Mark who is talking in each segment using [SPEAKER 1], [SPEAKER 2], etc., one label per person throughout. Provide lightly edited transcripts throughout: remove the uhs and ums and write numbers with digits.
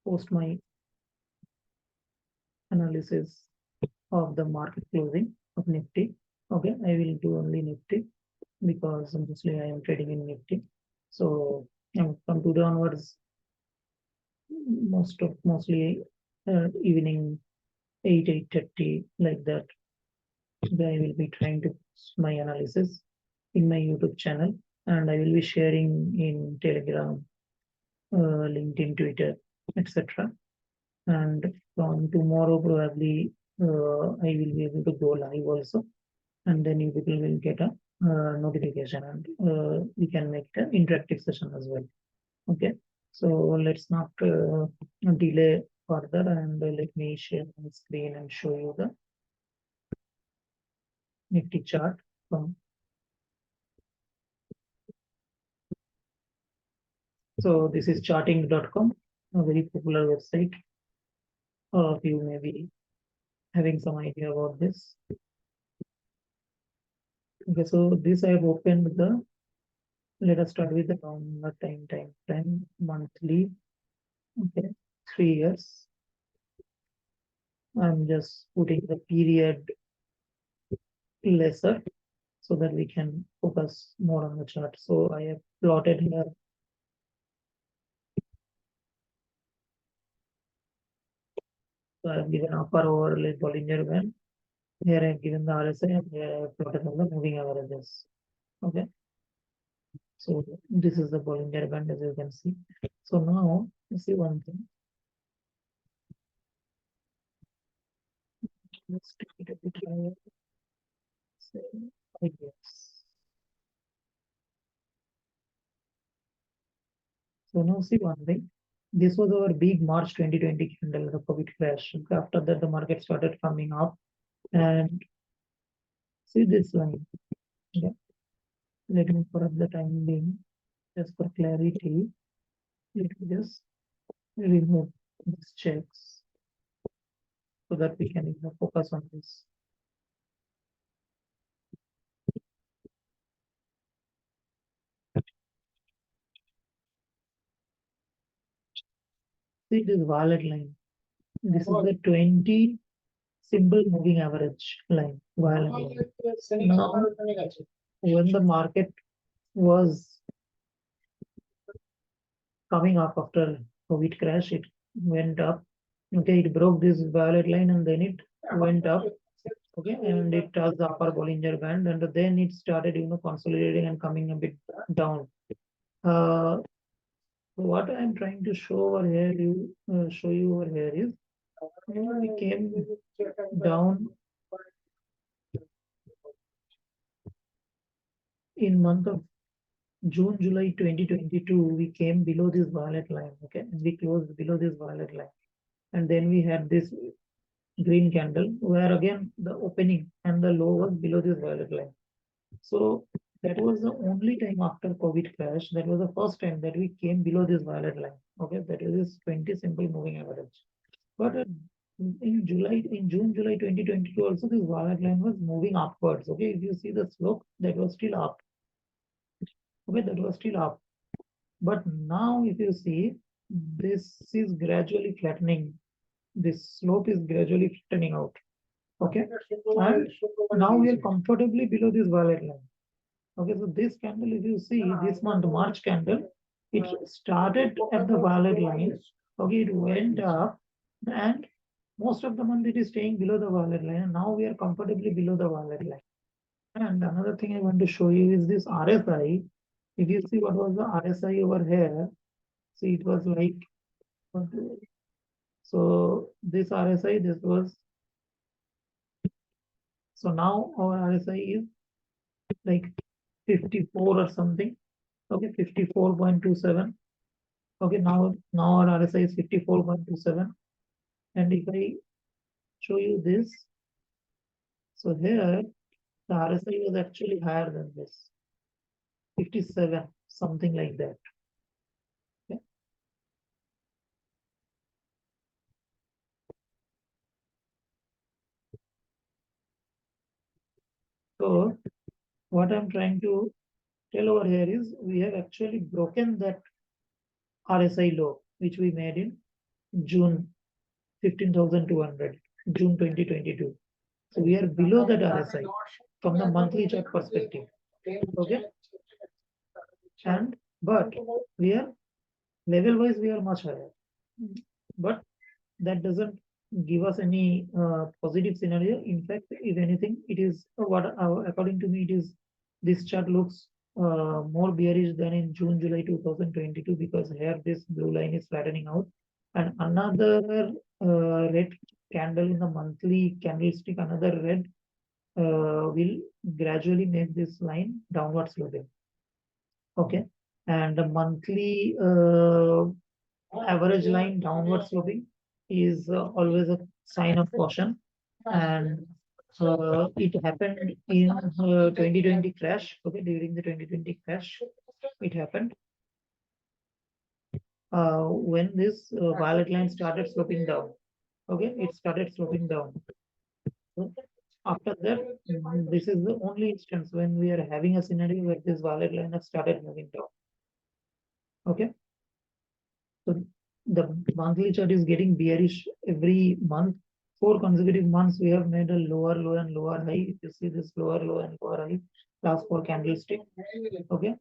[SPEAKER 1] post my analysis of the market closing of Nifty. Okay, I will do only Nifty because mostly I am trading in Nifty. So from today onwards, mostly evening 8:30 like that. I will be trying to post my analysis in my YouTube channel, and I will be sharing in Telegram, LinkedIn, Twitter, etc. And from tomorrow, probably I will be able to go live also, and then you people will get a notification, and we can make an interactive session as well. Okay, so let's not delay further, and let me share my screen and show you the Nifty chart from. So this is charting.com, a very popular website. All of you may be having some idea about this. Okay, so this I have opened the. Let us start with the longer time frame, monthly. Okay, 3 years. I'm just putting the period lesser so that we can focus more on the chart. So I have plotted here so I have given upper overlay Bollinger Band. Here I have given the RSI, and here I have plotted on the moving averages. Okay, so this is the Bollinger Band, as you can see. So now let's see one thing. Let's take it a bit higher. Say 5 years. So now see one thing. This was our big March 2020 candle, the COVID crash. After that, the market started coming up, and see this line. Yeah. Let me, for the time being, just for clarity, let me just remove these checks so that we can focus on this. See this violet line. This is the 20 simple moving average line. Violet line. Now, when the market was coming up after COVID crash, it went up. Okay, it broke this violet line and then it went up. Okay, and it touched the upper Bollinger Band, and then it started, consolidating and coming a bit down. What I'm trying to show over here, show you over here is we came down in month of June, July 2022. We came below this violet line. Okay, we closed below this violet line, and then we had this green candle where again the opening and the low was below this violet line. So that was the only time after COVID crash. That was the first time that we came below this violet line. Okay, that is this 20 simple moving average. But in June, July 2022, also this violet line was moving upwards. Okay, if you see the slope, that was still up. Okay, that was still up. But now, if you see, this is gradually flattening. This slope is gradually flattening out. Okay, and now we are comfortably below this violet line. Okay, so this candle, if you see this month, March candle, it started at the violet line. Okay, it went up, and most of the month it is staying below the violet line. And now we are comfortably below the violet line. And another thing I want to show you is this RSI. If you see what was the RSI over here, see it was like, so this RSI, this was, so now our RSI is like 54 or something. Okay, 54.27. Okay, now our RSI is 54.27. And if I show you this, so here the RSI was actually higher than this, 57, something like that. Okay. So what I'm trying to tell over here is we have actually broken that RSI low, which we made in June 15,200, June 2022. So we are below that RSI from the monthly chart perspective. Okay. And but we are level wise we are much higher. But that doesn't give us any positive scenario. In fact, if anything, it is what according to me, it is this chart looks more bearish than in June, July 2022 because here this blue line is flattening out, and another red candle in the monthly candlestick, another red will gradually make this line downward sloping. Okay, and the monthly average line downward sloping is always a sign of caution, and it happened in 2020 crash. Okay, during the 2020 crash, it happened when this violet line started sloping down. Okay, it started sloping down. So after that, this is the only instance when we are having a scenario where this violet line has started moving down. Okay. So the monthly chart is getting bearish every month. 4 consecutive months we have made a lower low and lower high. You see this lower low and lower high last 4 candlestick. Okay,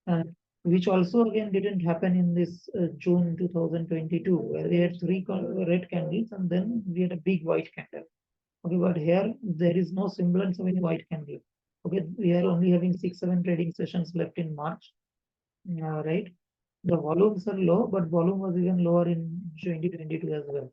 [SPEAKER 1] and which also again didn't happen in this June 2022 where we had 3 red candles and then we had a big white candle. Okay, but here there is no semblance of any white candle. Okay, we are only having 6-7 trading sessions left in March. Right. The volumes are low, but volume was even lower in 2022 as well.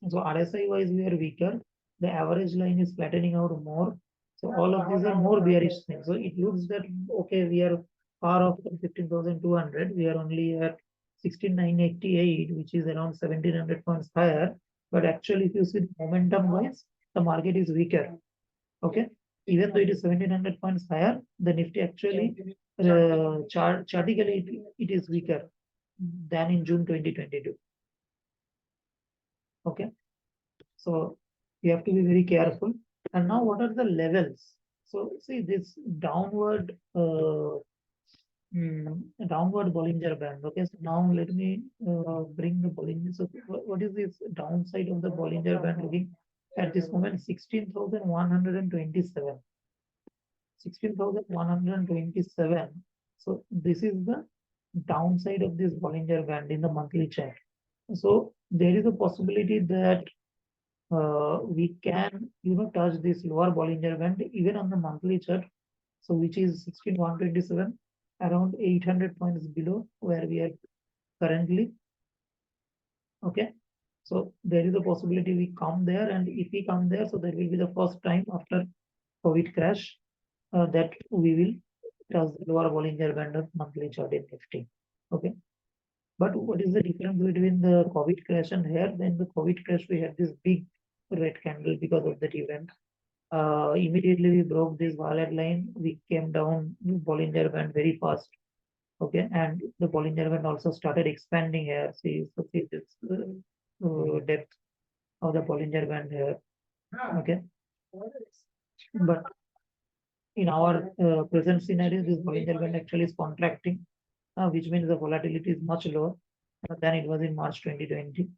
[SPEAKER 1] So RSI wise, we are weaker. The average line is flattening out more. So all of these are more bearish things. So it looks that, okay, we are far off from 15,200. We are only at 16,988, which is around 1,700 points higher. But actually, if you see momentum wise, the market is weaker. Okay. Even though it is 1,700 points higher, the Nifty actually chartically it is weaker than in June 2022. Okay, so you have to be very careful. And now, what are the levels? So see this downward downward Bollinger Band. Okay, so now let me bring the Bollinger. So what is this downside of the Bollinger Band looking at this moment? 16,127. 16,127. So this is the downside of this Bollinger Band in the monthly chart. So there is a possibility that we can, touch this lower Bollinger Band even on the monthly chart. So which is 16,127, around 800 points below where we are currently. Okay. So there is a possibility we come there, and if we come there, so that will be the first time after COVID crash that we will touch the lower Bollinger Band of monthly chart in Nifty. Okay. But what is the difference between the COVID crash and here? Then the COVID crash, we had this big red candle because of that event. Immediately we broke this violet line. We came down Bollinger Band very fast. Okay, and the Bollinger Band also started expanding here. See this depth of the Bollinger Band here. Okay, but in our present scenario, this Bollinger Band actually is contracting, which means the volatility is much lower than it was in March 2020.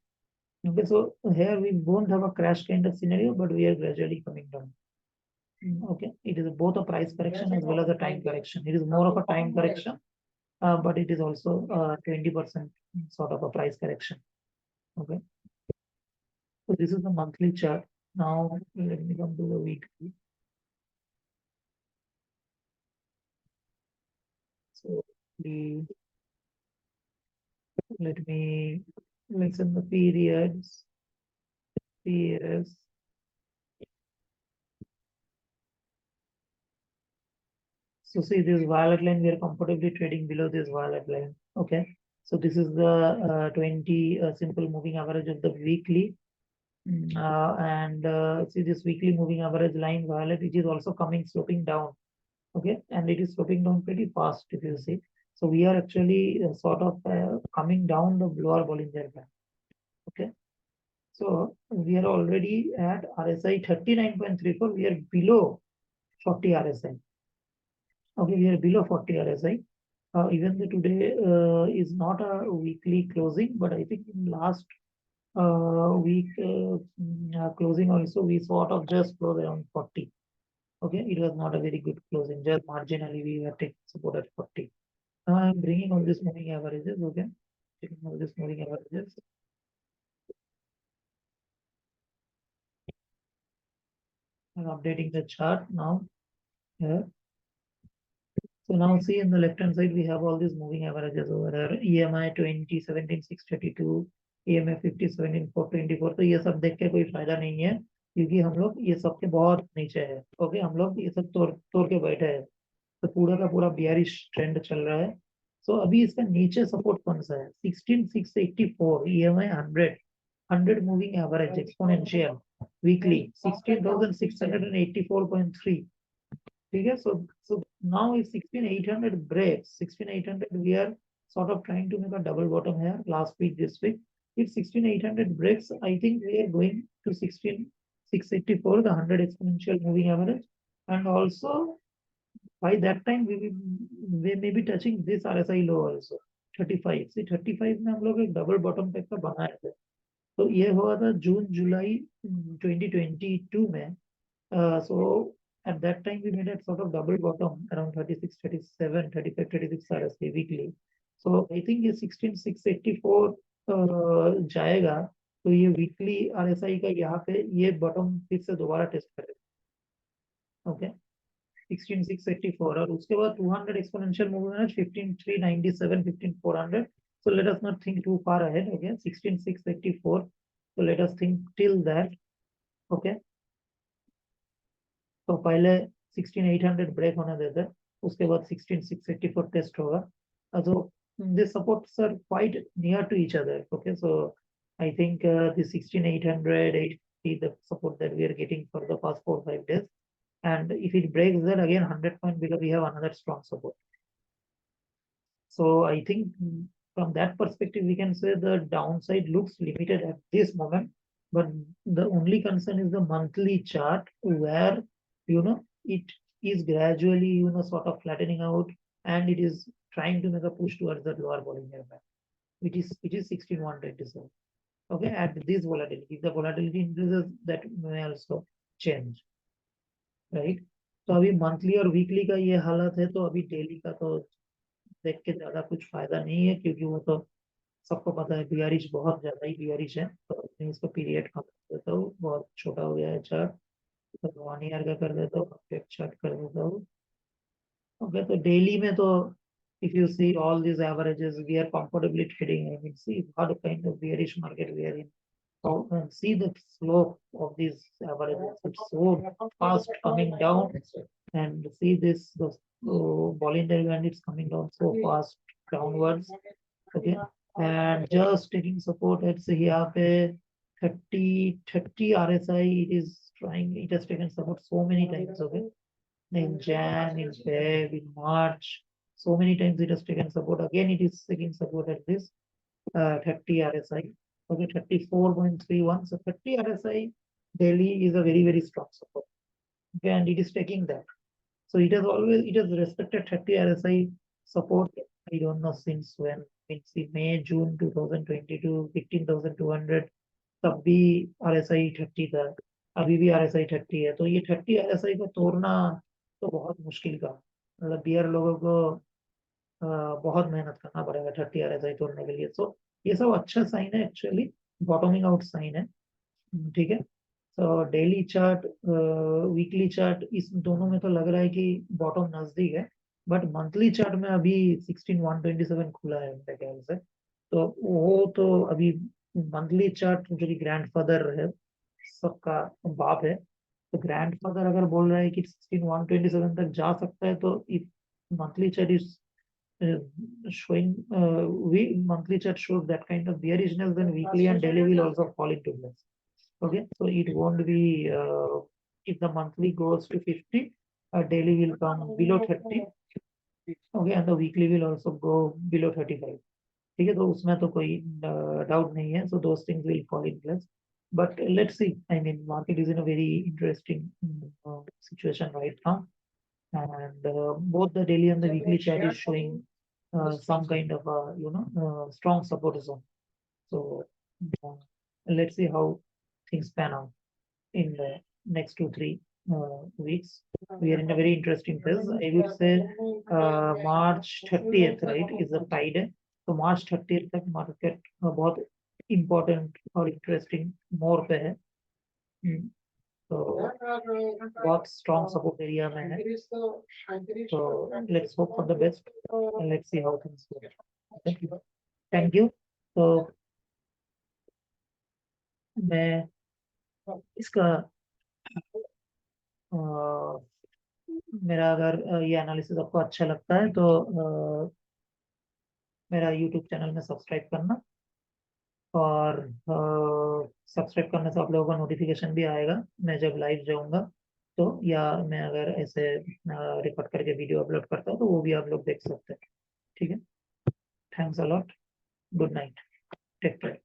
[SPEAKER 1] Okay, so here we won't have a crash kind of scenario, but we are gradually coming down. Okay, it is both a price correction as well as a time correction. It is more of a time correction, but it is also 20% sort of a price correction. Okay, so this is the monthly chart. Now let me come to the weekly. So let's in the periods. So see this violet line, we are comfortably trading below this violet line. Okay, so this is the 20 simple moving average of the weekly. And see this weekly moving average line violet, it is also coming sloping down. Okay, and it is sloping down pretty fast if you see. So we are actually sort of coming down the lower Bollinger Band. Okay, so we are already at RSI 39.34. We are below 40 RSI. Okay, we are below 40 RSI. Even though today is not a weekly closing, but I think in last week closing also we sort of just closed around 40. Okay, it was not a very good closing. Just marginally we were taking support at 40. Now I'm bringing all these moving averages. Okay, taking all these moving averages. I'm updating the chart now here. So now see in the left hand side, we have all these moving averages over here. EMI 20, 17, 632, EMF 50, 17, 424. तो ये सब देख के कोई फायदा नहीं है क्योंकि हम लोग ये सब के बहुत नीचे है. ओके, हम लोग ये सब तोड़ तोड़ के बैठे हैं. तो पूरा का पूरा बियरिश ट्रेंड चल रहा है. सो अभी इसका नीचे सपोर्ट कौन सा है? 16684, EMI 100 moving average exponential weekly 16,684.3. ठीक है. So now if 16800 breaks 16800, we are sort of trying to make a double bottom here last week, this week. If 16800 breaks, I think we are going to 16684, the 100 exponential moving average, and also by that time we may be touching this RSI low also 35. See 35 में हम लोग एक double bottom type का बनाए थे. तो ये हुआ था जून जुलाई 2022 में. So at that time we made a sort of double bottom around 36, 37, 35, 36 RSI weekly. So I think ये 16684 जाएगा तो ये वीकली RSI का यहाँ पे ये बॉटम फिर से दोबारा टेस्ट करेगा. ओके, 16684 और उसके बाद 200 exponential movement 15397, 15400. So let us not think too far ahead. Okay, 16684. So let us think till that. Okay, तो पहले 16800 ब्रेक होने देते हैं, उसके बाद 16684 टेस्ट होगा. So the supports are quite near to each other. Okay, so I think the 16800 is the support that we are getting for the past 4-5 days, and if it breaks that again 100 point below, we have another strong support. So I think from that perspective we can say the downside looks limited at this moment, but the only concern is the monthly chart where it is gradually sort of flattening out, and it is trying to make a push towards the lower Bollinger Band. It is 16127. Okay, at this volatility, if the volatility increases, that may also change, right? तो अभी monthly और weekly का ये हालत है, तो अभी daily का तो देख के ज्यादा कुछ फायदा नहीं है क्योंकि वो तो सबको पता है बियरिश, बहुत ज्यादा ही बियरिश है. तो मैं इसको पीरियड कम कर देता हूँ, बहुत छोटा हो गया है चार्ट. तो 1 ईयर का कर देता हूँ, चार्ट कर देता हूँ. ओके, तो डेली में तो if you see all these averages, we are comfortably trading. I mean, see what kind of bearish market we are in. So see the slope of these averages. It's so fast coming down, and see this the Bollinger Band is coming down so fast downwards. Okay, and just taking support at say यहाँ पे 30 RSI. It is trying. It has taken support so many times. Okay, in Jan, in Feb, in March, so many times it has taken support. Again, it is taking support at this 30 RSI. Okay, 34.31. So 30 RSI daily is a very strong support. Okay, and it is taking that. So it has respected 30 RSI support. I don't know since when. It's May, June 2022, 15,200. तब भी RSI 30 था, अभी भी RSI 30 है. तो ये 30 RSI को तोड़ना तो बहुत मुश्किल का, मतलब बियर लोगों को बहुत मेहनत करना पड़ेगा 30 RSI तोड़ने के लिए. सो ये सब अच्छा साइन है, एक्चुअली बॉटमिंग आउट साइन है. ठीक है. तो डेली चार्ट, वीकली चार्ट, इस दोनों में तो लग रहा है कि बॉटम नजदीक है, बट मंथली चार्ट में अभी 16127 खुला है मेरे ख्याल से. तो वो तो अभी मंथली चार्ट जो कि ग्रैंडफादर है, सबका बाप है, तो ग्रैंडफादर अगर बोल रहा है कि 16127 तक जा सकता है, तो if monthly chart is showing we monthly chart shows that kind of bearishness, then weekly and daily will also fall into place. Okay, so it won't be if the monthly goes to 50, daily will come below 30. Okay, and the weekly will also go below 35. ठीक है, तो उसमें तो कोई doubt नहीं है. So those things will fall in place, but let's see. I mean, market is in a very interesting situation right now, and both the daily and the weekly chart is showing some kind of strong support zone. So let's see how things pan out in the next 2-3 weeks. We are in a very interesting phase. I would say March 30th, right, is a Friday. So March 30th तक market बहुत important और interesting more पे है. So बहुत strong support area में है. So let's hope for the best and let's see how things go. Thank you. So मैं इसका मेरा अगर ये एनालिसिस आपको अच्छा लगता है तो मेरा यूट्यूब चैनल में सब्सक्राइब करना और सब्सक्राइब करने से आप लोगों का नोटिफिकेशन भी आएगा मैं जब लाइव जाऊंगा तो या मैं अगर ऐसे रिकॉर्ड करके वीडियो अपलोड करता हूँ तो वो भी आप लोग देख सकते हैं. ठीक है. Thanks a lot. Good night. Take care.